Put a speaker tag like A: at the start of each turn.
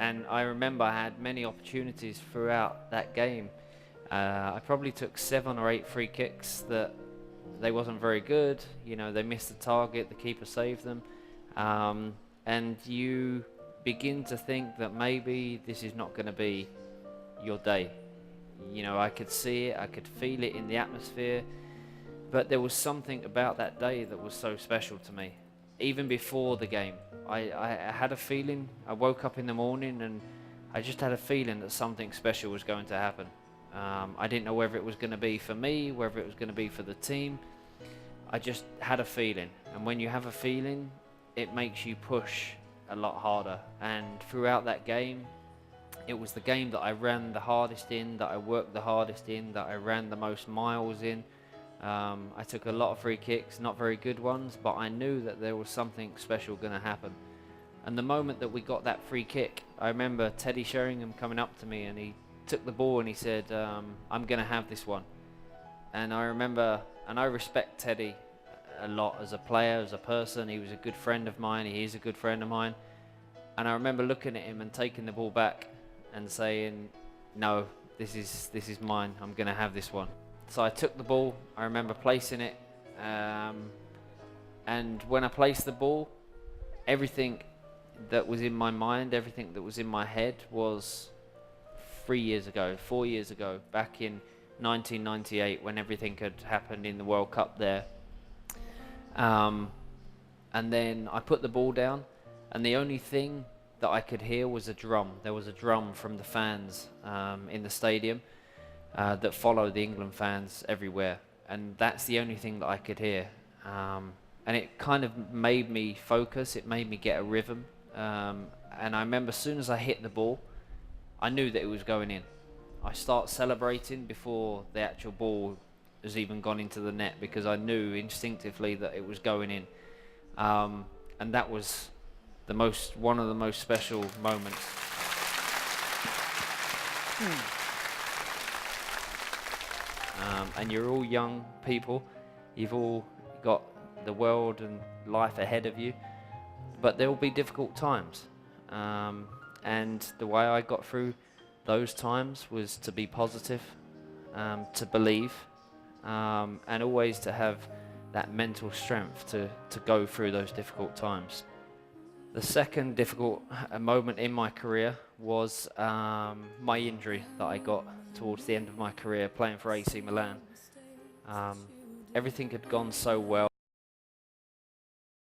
A: And I remember I had many opportunities throughout that game. I probably took 7 or 8 free kicks that they wasn't very good. You know, they missed the target, the keeper saved them. And you begin to think that maybe this is not going to be your day. You know, I could see it, I could feel it in the atmosphere, but there was something about that day that was so special to me. Even before the game, I had a feeling. I woke up in the morning and I just had a feeling that something special was going to happen. I didn't know whether it was going to be for me, whether it was going to be for the team. I just had a feeling, and when you have a feeling, it makes you push a lot harder. And throughout that game, it was the game that I ran the hardest in, that I worked the hardest in, that I ran the most miles in. I took a lot of free kicks, not very good ones, but I knew that there was something special going to happen. And the moment that we got that free kick, I remember Teddy Sheringham coming up to me and he took the ball and he said, I'm going to have this one. And I remember, and I respect Teddy a lot as a player, as a person. He was a good friend of mine, he is a good friend of mine. And I remember looking at him and taking the ball back and saying, no, this is mine, I'm going to have this one. So I took the ball, I remember placing it, and when I placed the ball, everything that was in my mind, everything that was in my head was 4 years ago, back in 1998, when everything had happened in the World Cup there. And then I put the ball down, and the only thing that I could hear was a drum. There was a drum from the fans in the stadium that follow the England fans everywhere, and that's the only thing that I could hear. And it kind of made me focus, it made me get a rhythm. And I remember as soon as I hit the ball, I knew that it was going in. I start celebrating before the actual ball has even gone into the net, because I knew instinctively that it was going in. And that was one of the most special moments. And you're all young people, you've all got the world and life ahead of you, but there will be difficult times. And the way I got through those times was to be positive, to believe, and always to have that mental strength to go through those difficult times. The second difficult moment in my career was my injury that I got towards the end of my career playing for AC Milan. Everything had gone so well.